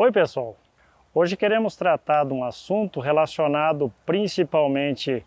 Oi pessoal, hoje queremos tratar de um assunto relacionado principalmente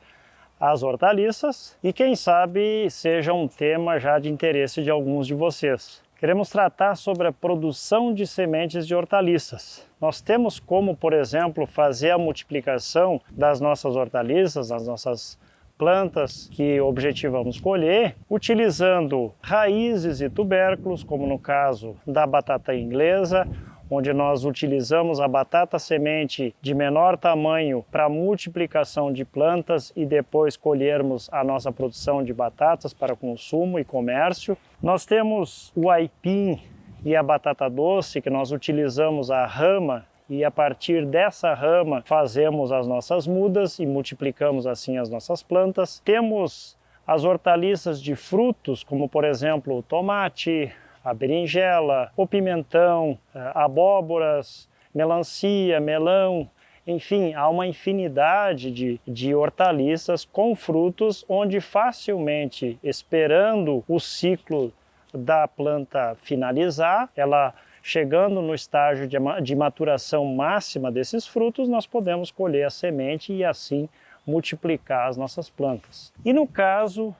às hortaliças e quem sabe seja um tema já de interesse de alguns de vocês. Queremos tratar sobre a produção de sementes de hortaliças. Nós temos como, por exemplo, fazer a multiplicação das nossas hortaliças, das nossas plantas que objetivamos colher, utilizando raízes e tubérculos, como no caso da batata inglesa, onde nós utilizamos a batata semente de menor tamanho para multiplicação de plantas e depois colhermos a nossa produção de batatas para consumo e comércio. Nós temos o aipim e a batata doce, que nós utilizamos a rama e a partir dessa rama fazemos as nossas mudas e multiplicamos assim as nossas plantas. Temos as hortaliças de frutos, como por exemplo o tomate, a berinjela, o pimentão, abóboras, melancia, melão, enfim, há uma infinidade de hortaliças com frutos onde facilmente, esperando o ciclo da planta finalizar, ela chegando no estágio de maturação máxima desses frutos, nós podemos colher a semente e assim multiplicar as nossas plantas. E no caso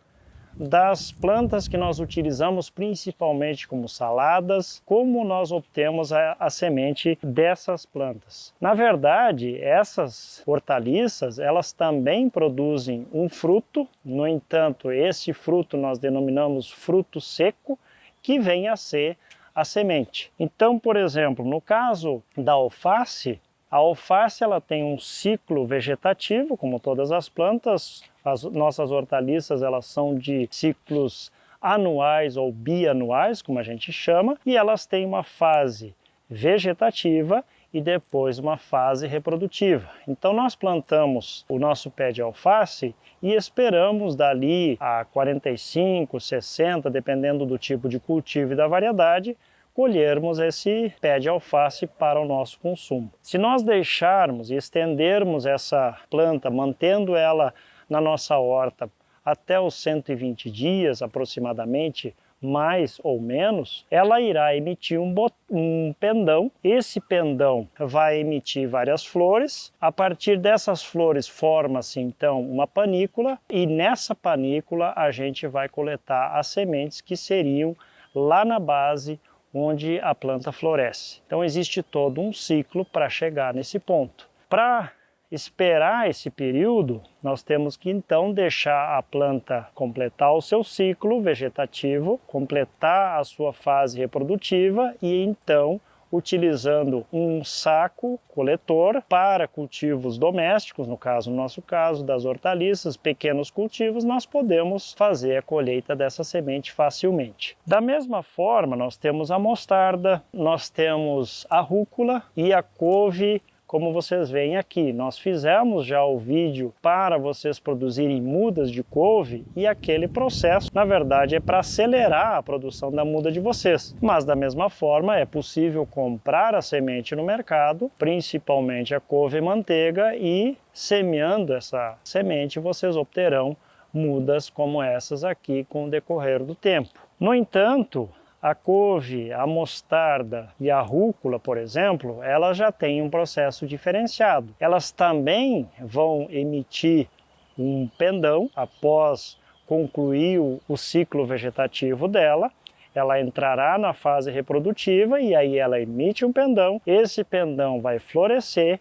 das plantas que nós utilizamos principalmente como saladas, como nós obtemos a semente dessas plantas? Na verdade, essas hortaliças, elas também produzem um fruto, no entanto, esse fruto nós denominamos fruto seco, que vem a ser a semente. Então, por exemplo, no caso da alface, a alface ela tem um ciclo vegetativo, como todas as plantas. As nossas hortaliças elas são de ciclos anuais ou bianuais, como a gente chama, e elas têm uma fase vegetativa e depois uma fase reprodutiva. Então nós plantamos o nosso pé de alface e esperamos dali a 45, 60, dependendo do tipo de cultivo e da variedade, colhermos esse pé de alface para o nosso consumo. Se nós deixarmos e estendermos essa planta, mantendo ela na nossa horta até os 120 dias aproximadamente, mais ou menos, ela irá emitir um pendão. Esse pendão vai emitir várias flores. A partir dessas flores forma-se então uma panícula e nessa panícula a gente vai coletar as sementes que seriam lá na base onde a planta floresce. Então existe todo um ciclo para chegar nesse ponto. Para esperar esse período, nós temos que então deixar a planta completar o seu ciclo vegetativo, completar a sua fase reprodutiva e então, utilizando um saco coletor para cultivos domésticos, no nosso caso das hortaliças, pequenos cultivos, nós podemos fazer a colheita dessa semente facilmente. Da mesma forma, nós temos a mostarda, nós temos a rúcula e a couve. Como vocês veem aqui, nós fizemos já o vídeo para vocês produzirem mudas de couve e aquele processo, na verdade, é para acelerar a produção da muda de vocês. Mas da mesma forma, é possível comprar a semente no mercado, principalmente a couve manteiga, e semeando essa semente vocês obterão mudas como essas aqui com o decorrer do tempo. No entanto, a couve, a mostarda e a rúcula, por exemplo, elas já têm um processo diferenciado. Elas também vão emitir um pendão após concluir o ciclo vegetativo dela. Ela entrará na fase reprodutiva e aí ela emite um pendão. Esse pendão vai florescer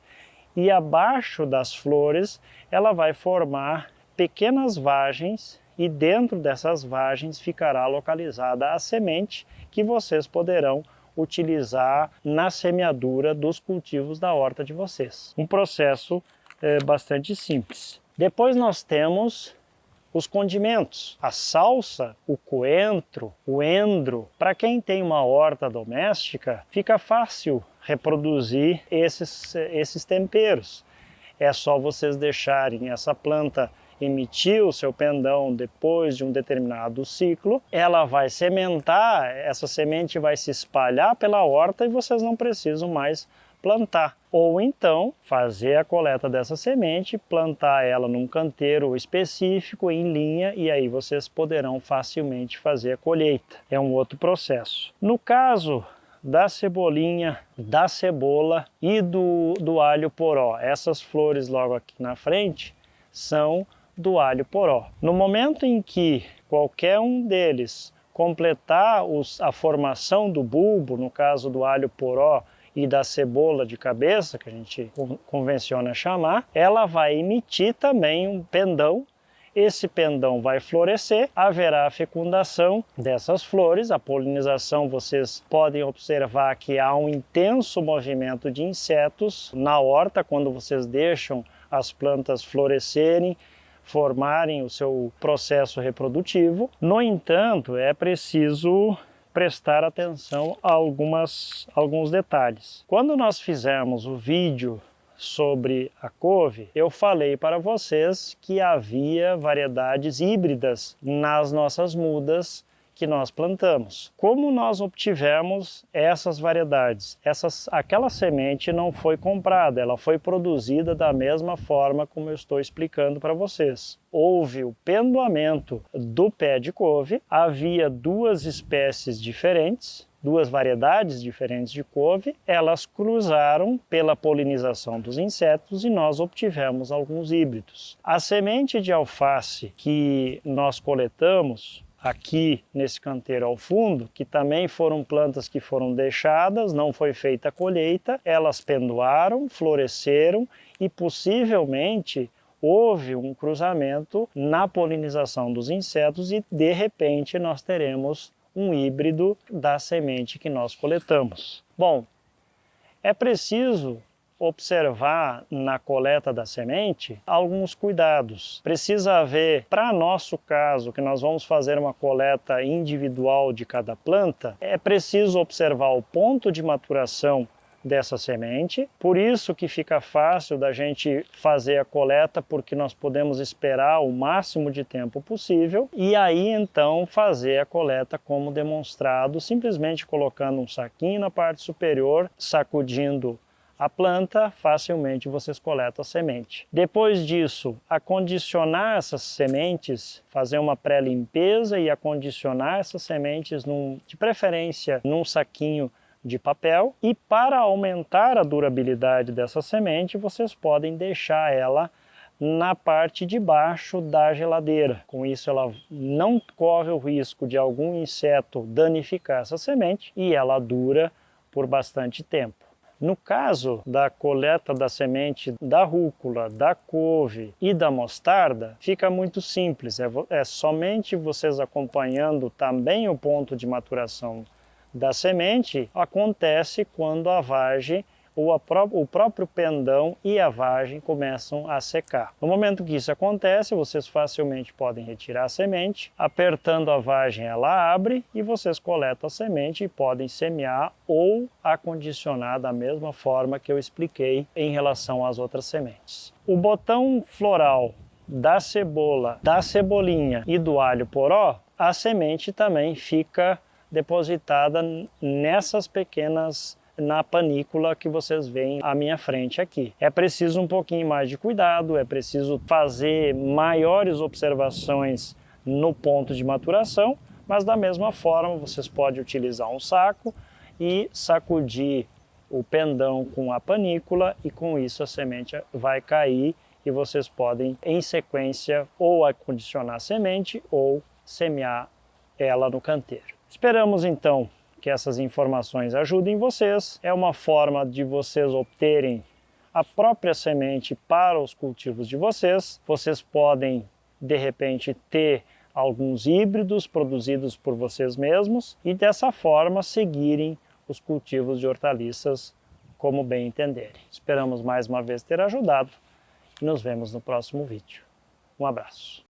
e abaixo das flores ela vai formar pequenas vagens e dentro dessas vagens ficará localizada a semente que vocês poderão utilizar na semeadura dos cultivos da horta de vocês. Um processo bastante simples. Depois nós temos os condimentos, a salsa, o coentro, o endro. Para quem tem uma horta doméstica, fica fácil reproduzir esses temperos. É só vocês deixarem essa planta emitir o seu pendão depois de um determinado ciclo, ela vai sementar, essa semente vai se espalhar pela horta e vocês não precisam mais plantar. Ou então, fazer a coleta dessa semente, plantar ela num canteiro específico, em linha, e aí vocês poderão facilmente fazer a colheita. É um outro processo. No caso da cebolinha, da cebola e do alho poró. Essas flores logo aqui na frente são do alho poró. No momento em que qualquer um deles completar a formação do bulbo, no caso do alho poró e da cebola de cabeça, que a gente convenciona chamar, ela vai emitir também um pendão. Esse pendão vai florescer, haverá a fecundação dessas flores, a polinização. Vocês podem observar que há um intenso movimento de insetos na horta quando vocês deixam as plantas florescerem, formarem o seu processo reprodutivo. No entanto, é preciso prestar atenção a alguns detalhes. Quando nós fizemos o vídeo sobre a couve, eu falei para vocês que havia variedades híbridas nas nossas mudas que nós plantamos. Como nós obtivemos essas variedades? Aquela semente não foi comprada, ela foi produzida da mesma forma como eu estou explicando para vocês. Houve o pendoamento do pé de couve, havia duas espécies diferentes, duas variedades diferentes de couve, elas cruzaram pela polinização dos insetos e nós obtivemos alguns híbridos. A semente de alface que nós coletamos aqui nesse canteiro ao fundo, que também foram plantas que foram deixadas, não foi feita a colheita, elas pendoaram, floresceram e possivelmente houve um cruzamento na polinização dos insetos e de repente nós teremos um híbrido da semente que nós coletamos. Bom, é preciso observar na coleta da semente alguns cuidados. Precisa haver, para nosso caso, que nós vamos fazer uma coleta individual de cada planta, é preciso observar o ponto de maturação dessa semente, por isso que fica fácil da gente fazer a coleta, porque nós podemos esperar o máximo de tempo possível e aí então fazer a coleta como demonstrado, simplesmente colocando um saquinho na parte superior, sacudindo a planta, facilmente vocês coletam a semente. Depois disso, acondicionar essas sementes, fazer uma pré-limpeza e acondicionar essas sementes, de preferência num saquinho de papel, e para aumentar a durabilidade dessa semente, vocês podem deixar ela na parte de baixo da geladeira. Com isso ela não corre o risco de algum inseto danificar essa semente e ela dura por bastante tempo. No caso da coleta da semente da rúcula, da couve e da mostarda, fica muito simples, é somente vocês acompanhando também o ponto de maturação da semente, acontece quando a vagem o próprio pendão e a vagem começam a secar. No momento que isso acontece, vocês facilmente podem retirar a semente, apertando a vagem ela abre e vocês coletam a semente e podem semear ou acondicionar da mesma forma que eu expliquei em relação às outras sementes. O botão floral da cebola, da cebolinha e do alho poró, a semente também fica depositada nessas pequenas, na panícula que vocês veem à minha frente aqui. É preciso um pouquinho mais de cuidado, é preciso fazer maiores observações no ponto de maturação, mas da mesma forma vocês podem utilizar um saco e sacudir o pendão com a panícula e com isso a semente vai cair e vocês podem em sequência ou acondicionar a semente ou semear ela no canteiro. Esperamos então que essas informações ajudem vocês. É uma forma de vocês obterem a própria semente para os cultivos de vocês. Vocês podem, de repente, ter alguns híbridos produzidos por vocês mesmos e dessa forma seguirem os cultivos de hortaliças como bem entenderem. Esperamos mais uma vez ter ajudado e nos vemos no próximo vídeo. Um abraço.